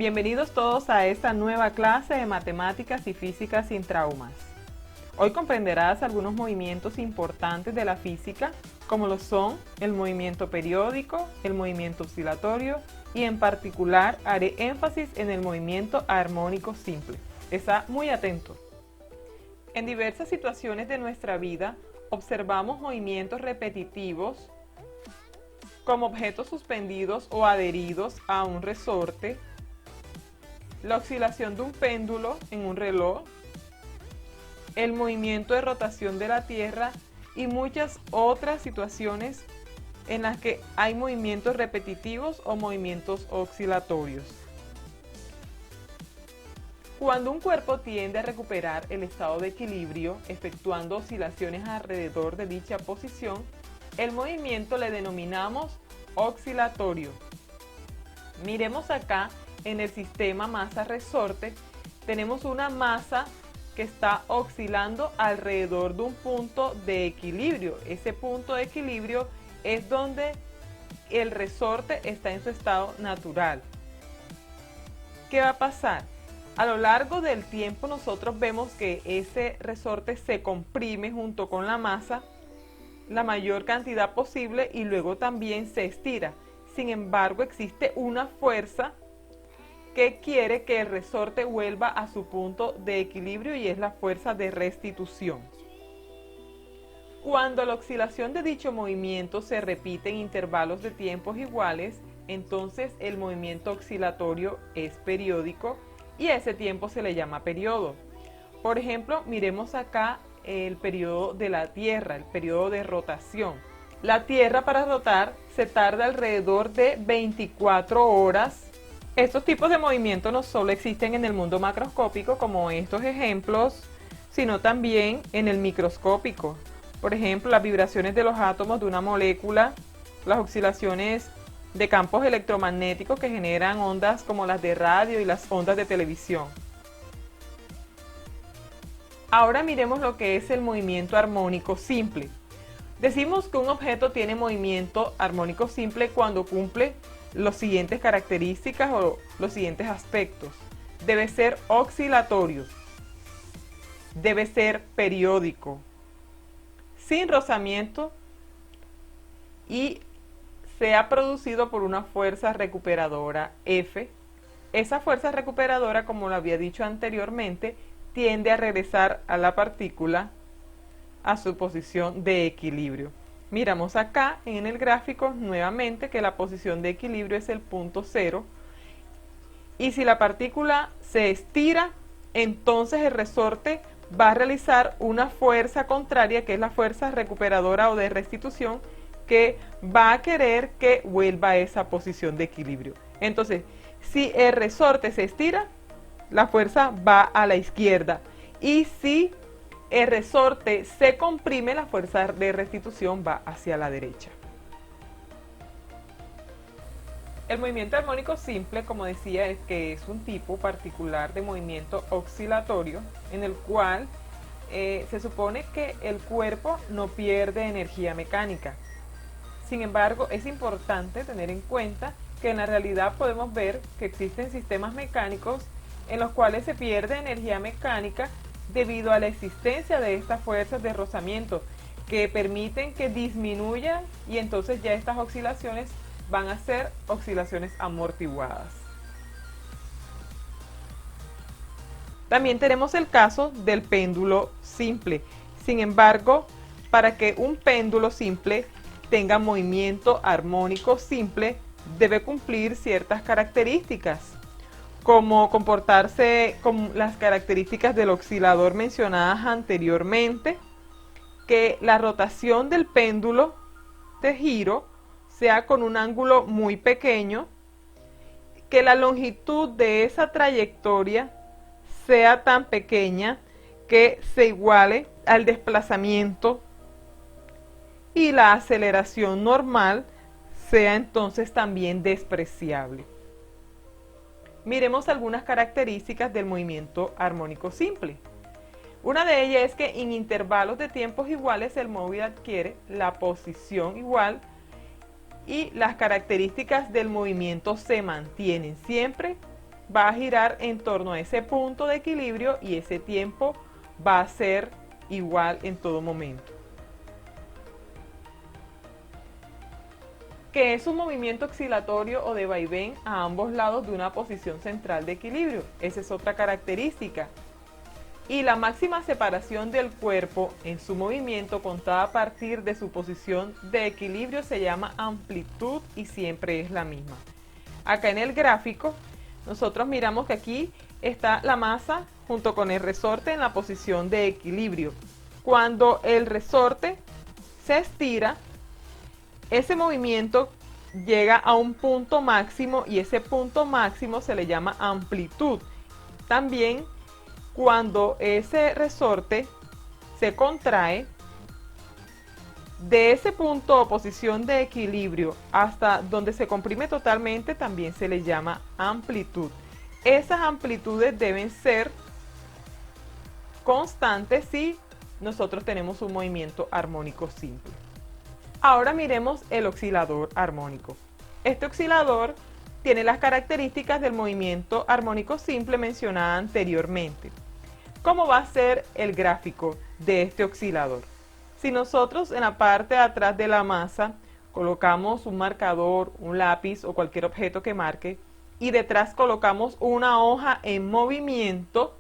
Bienvenidos todos a esta nueva clase de matemáticas y física sin traumas. Hoy comprenderás algunos movimientos importantes de la física, como lo son el movimiento periódico, el movimiento oscilatorio y en particular haré énfasis en el movimiento armónico simple. Está muy atento. En diversas situaciones de nuestra vida observamos movimientos repetitivos como objetos suspendidos o adheridos a un resorte, la oscilación de un péndulo en un reloj, el movimiento de rotación de la Tierra y muchas otras situaciones en las que hay movimientos repetitivos o movimientos oscilatorios. Cuando un cuerpo tiende a recuperar el estado de equilibrio, efectuando oscilaciones alrededor de dicha posición, el movimiento le denominamos oscilatorio. Miremos acá en el sistema masa-resorte, tenemos una masa que está oscilando alrededor de un punto de equilibrio. Ese punto de equilibrio es donde el resorte está en su estado natural. ¿Qué va a pasar? A lo largo del tiempo nosotros vemos que ese resorte se comprime junto con la masa la mayor cantidad posible y luego también se estira. Sin embargo, existe una fuerza que quiere que el resorte vuelva a su punto de equilibrio y es la fuerza de restitución. Cuando la oscilación de dicho movimiento se repite en intervalos de tiempos iguales, entonces el movimiento oscilatorio es periódico y a ese tiempo se le llama periodo. Por ejemplo, miremos acá el periodo de la Tierra, el periodo de rotación. La Tierra para rotar se tarda alrededor de 24 horas. Estos tipos de movimientos no solo existen en el mundo macroscópico como estos ejemplos, sino también en el microscópico. Por ejemplo, las vibraciones de los átomos de una molécula, las oscilaciones de campos electromagnéticos que generan ondas como las de radio y las ondas de televisión. Ahora miremos lo que es el movimiento armónico simple. Decimos que un objeto tiene movimiento armónico simple cuando cumple las siguientes características o los siguientes aspectos. Debe ser oscilatorio, debe ser periódico, sin rozamiento y sea producido por una fuerza recuperadora F. Esa fuerza recuperadora, como lo había dicho anteriormente, tiende a regresar a la partícula a su posición de equilibrio. Miramos acá en el gráfico nuevamente que la posición de equilibrio es el punto cero y si la partícula se estira, entonces el resorte va a realizar una fuerza contraria que es la fuerza recuperadora o de restitución que va a querer que vuelva a esa posición de equilibrio. Entonces, si el resorte se estira, la fuerza va a la izquierda y si el resorte se comprime, la fuerza de restitución va hacia la derecha. El movimiento armónico simple, como decía, es que es un tipo particular de movimiento oscilatorio en el cual se supone que el cuerpo no pierde energía mecánica. Sin embargo, es importante tener en cuenta que en la realidad podemos ver que existen sistemas mecánicos en los cuales se pierde energía mecánica debido a la existencia de estas fuerzas de rozamiento que permiten que disminuyan y entonces ya estas oscilaciones van a ser oscilaciones amortiguadas. También tenemos el caso del péndulo simple. Sin embargo, para que un péndulo simple tenga movimiento armónico simple, debe cumplir ciertas características, como comportarse con las características del oscilador mencionadas anteriormente, que la rotación del péndulo de giro sea con un ángulo muy pequeño, que la longitud de esa trayectoria sea tan pequeña que se iguale al desplazamiento y la aceleración normal sea entonces también despreciable. Miremos algunas características del movimiento armónico simple. Una de ellas es que en intervalos de tiempos iguales el móvil adquiere la posición igual y las características del movimiento se mantienen siempre va a girar en torno a ese punto de equilibrio y ese tiempo va a ser igual en todo momento. Que es un movimiento oscilatorio o de vaivén a ambos lados de una posición central de equilibrio. Esa es otra característica. Y la máxima separación del cuerpo en su movimiento contada a partir de su posición de equilibrio se llama amplitud y siempre es la misma. Acá en el gráfico nosotros miramos que aquí está la masa junto con el resorte en la posición de equilibrio. Cuando el resorte se estira, ese movimiento llega a un punto máximo y ese punto máximo se le llama amplitud. También cuando ese resorte se contrae, de ese punto o posición de equilibrio hasta donde se comprime totalmente también se le llama amplitud. Esas amplitudes deben ser constantes si nosotros tenemos un movimiento armónico simple. Ahora miremos el oscilador armónico. Este oscilador tiene las características del movimiento armónico simple mencionada anteriormente. ¿Cómo va a ser el gráfico de este oscilador? Si nosotros en la parte de atrás de la masa colocamos un marcador, un lápiz o cualquier objeto que marque y detrás colocamos una hoja en movimiento,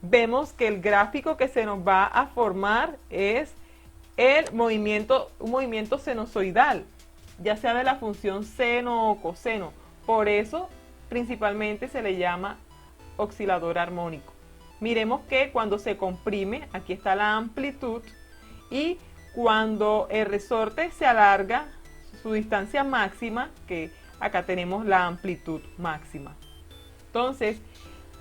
vemos que el gráfico que se nos va a formar es un movimiento sinusoidal, ya sea de la función seno o coseno. Por eso principalmente se le llama oscilador armónico. Miremos que cuando se comprime, aquí está la amplitud, y cuando el resorte se alarga, su distancia máxima, que acá tenemos la amplitud máxima. Entonces,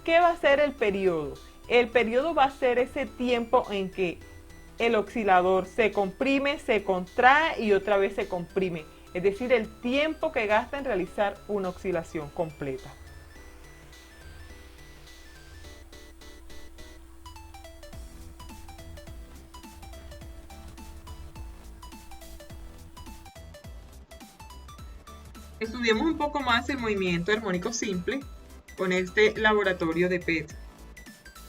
¿qué va a ser el periodo? El periodo va a ser ese tiempo en que el oscilador se comprime, se contrae y otra vez se comprime. Es decir, el tiempo que gasta en realizar una oscilación completa. Estudiemos un poco más el movimiento armónico simple con este laboratorio de PET.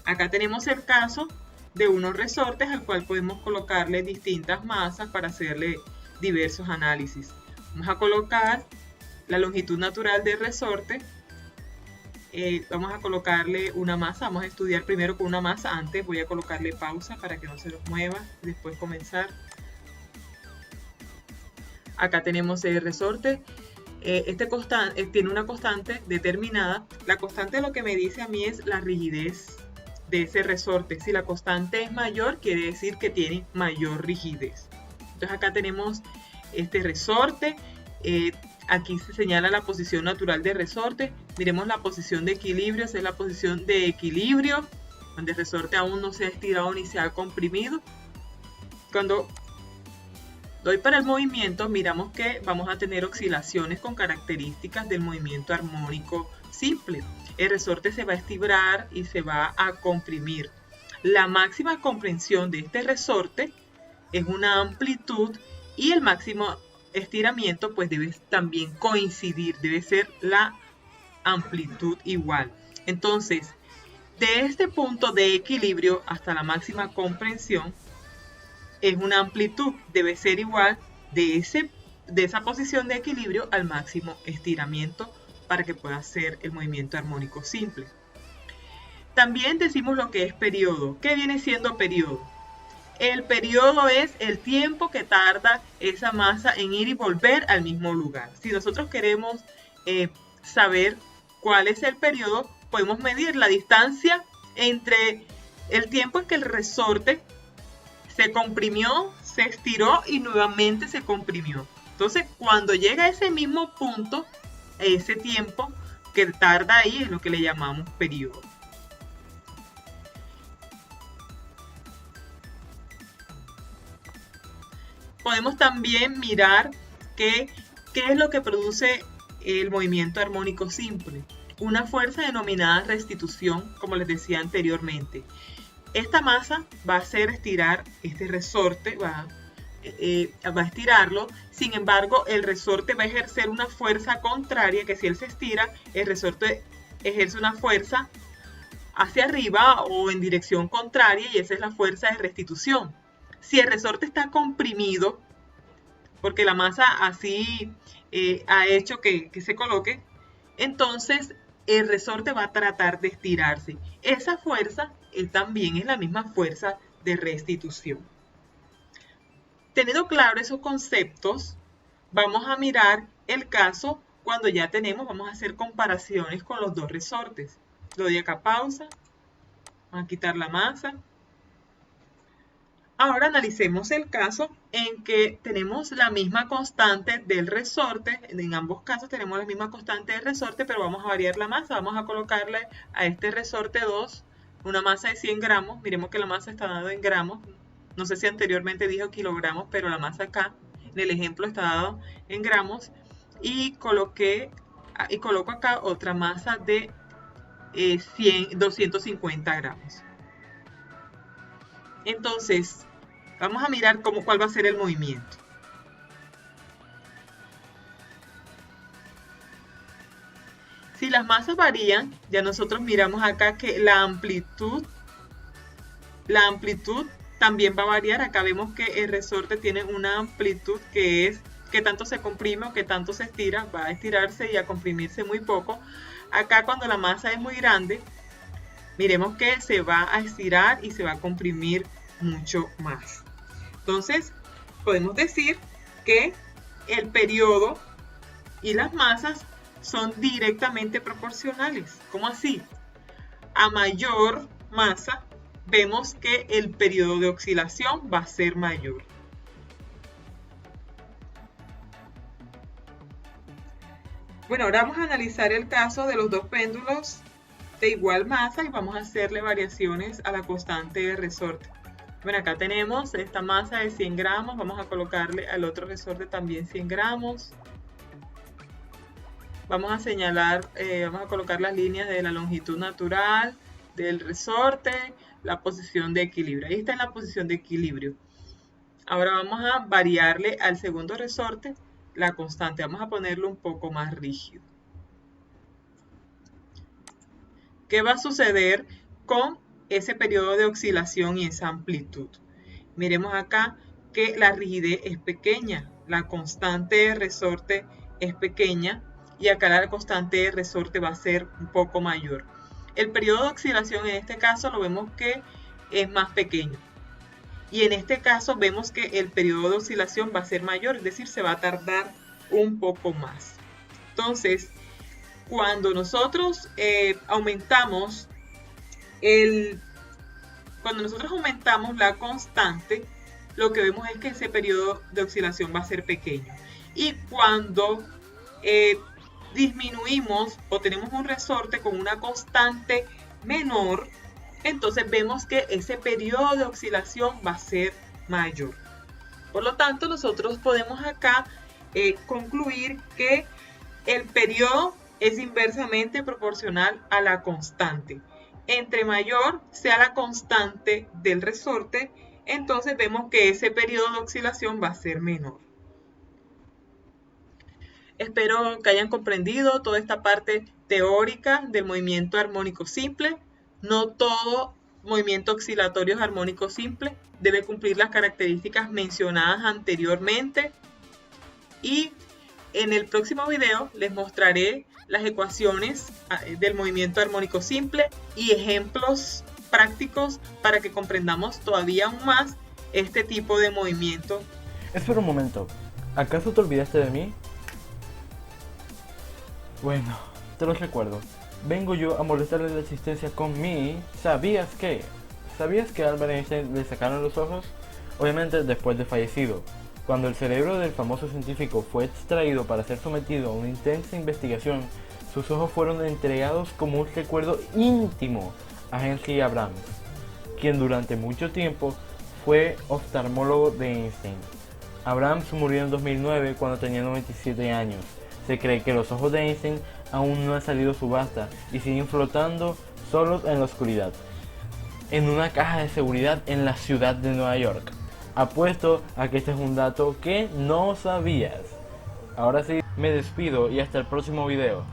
Acá tenemos el caso de unos resortes al cual podemos colocarle distintas masas para hacerle diversos análisis. Vamos a colocar la longitud natural del resorte. Vamos a colocarle una masa. Vamos a estudiar primero con una masa. Antes voy a colocarle pausa para que no se nos mueva. Después comenzar. Acá tenemos el resorte. Tiene una constante determinada. La constante lo que me dice a mí es la rigidez de ese resorte. Si la constante es mayor, quiere decir que tiene mayor rigidez. Entonces acá tenemos este resorte. Aquí se señala la posición natural del resorte. Miremos la posición de equilibrio. Esa es la posición de equilibrio, donde el resorte aún no se ha estirado ni se ha comprimido. Cuando doy para el movimiento, miramos que vamos a tener oscilaciones con características del movimiento armónico simple. El resorte se va a estirar y se va a comprimir. La máxima comprensión de este resorte es una amplitud y el máximo estiramiento pues debe también coincidir, debe ser la amplitud igual. Entonces, de este punto de equilibrio hasta la máxima comprensión, es una amplitud, debe ser igual de esa posición de equilibrio al máximo estiramiento para que pueda ser el movimiento armónico simple. También decimos lo que es periodo. ¿Qué viene siendo periodo? El periodo es el tiempo que tarda esa masa en ir y volver al mismo lugar. Si nosotros queremos saber cuál es el periodo, podemos medir la distancia entre el tiempo en que el resorte se comprimió, se estiró y nuevamente se comprimió. Entonces, cuando llega a ese mismo punto, ese tiempo que tarda ahí es lo que le llamamos periodo. Podemos también mirar qué es lo que produce el movimiento armónico simple. Una fuerza denominada restitución, como les decía anteriormente. Esta masa va a hacer estirar este resorte, va a estirarlo. Sin embargo, el resorte va a ejercer una fuerza contraria que si él se estira, el resorte ejerce una fuerza hacia arriba o en dirección contraria y esa es la fuerza de restitución. Si el resorte está comprimido, porque la masa así ha hecho que se coloque, entonces el resorte va a tratar de estirarse. Esa fuerza también es la misma fuerza de restitución. Teniendo claro esos conceptos, vamos a mirar el caso cuando ya tenemos, vamos a hacer comparaciones con los dos resortes. Le doy acá pausa, vamos a quitar la masa. Ahora analicemos el caso en que tenemos la misma constante del resorte. En ambos casos tenemos la misma constante del resorte, pero vamos a variar la masa. Vamos a colocarle a este resorte 2 una masa de 100 gramos. Miremos que la masa está dada en gramos. No sé si anteriormente dijo kilogramos, pero la masa acá, en el ejemplo, está dado en gramos. Y coloco acá otra masa de 250 gramos. Entonces, vamos a mirar cuál va a ser el movimiento. Si las masas varían, ya nosotros miramos acá que la amplitud también va a variar. Acá vemos que el resorte tiene una amplitud que es que tanto se comprime o que tanto se estira. Va a estirarse y a comprimirse muy poco. Acá cuando la masa es muy grande, miremos que se va a estirar y se va a comprimir mucho más. Entonces, podemos decir que el periodo y las masas son directamente proporcionales. ¿Cómo así? A mayor masa, vemos que el periodo de oscilación va a ser mayor. Bueno, ahora vamos a analizar el caso de los dos péndulos de igual masa y vamos a hacerle variaciones a la constante de resorte. Bueno, acá tenemos esta masa de 100 gramos, vamos a colocarle al otro resorte también 100 gramos. Vamos a señalar, vamos a colocar las líneas de la longitud natural del resorte, la posición de equilibrio. Ahí está en la posición de equilibrio. Ahora vamos a variarle al segundo resorte la constante, vamos a ponerlo un poco más rígido. ¿Qué va a suceder con ese periodo de oscilación y esa amplitud? Miremos acá que la rigidez es pequeña, la constante de resorte es pequeña y acá la constante de resorte va a ser un poco mayor. El periodo de oscilación en este caso lo vemos que es más pequeño y en este caso vemos que el periodo de oscilación va a ser mayor, es decir, se va a tardar un poco más. Entonces, cuando nosotros aumentamos la constante, lo que vemos es que ese periodo de oscilación va a ser pequeño. Y cuando disminuimos o tenemos un resorte con una constante menor, entonces vemos que ese periodo de oscilación va a ser mayor. Por lo tanto, nosotros podemos acá concluir que el periodo es inversamente proporcional a la constante. Entre mayor sea la constante del resorte, entonces vemos que ese periodo de oscilación va a ser menor. Espero que hayan comprendido toda esta parte teórica del movimiento armónico simple. No todo movimiento oscilatorio es armónico simple. Debe cumplir las características mencionadas anteriormente. Y en el próximo video les mostraré las ecuaciones del movimiento armónico simple y ejemplos prácticos para que comprendamos todavía aún más este tipo de movimiento. Espera un momento, ¿acaso te olvidaste de mí? Bueno, te lo recuerdo. Vengo yo a molestarle la existencia con mi... ¿Sabías que a Albert Einstein le sacaron los ojos? Obviamente después de fallecido. Cuando el cerebro del famoso científico fue extraído para ser sometido a una intensa investigación, sus ojos fueron entregados como un recuerdo íntimo a Henry Abrams, quien durante mucho tiempo fue oftalmólogo de Einstein. Abrams murió en 2009 cuando tenía 97 años. Se cree que los ojos de Einstein aún no han salido a subasta y siguen flotando solos en la oscuridad, en una caja de seguridad en la ciudad de Nueva York. Apuesto a que este es un dato que no sabías. Ahora sí, me despido y hasta el próximo video.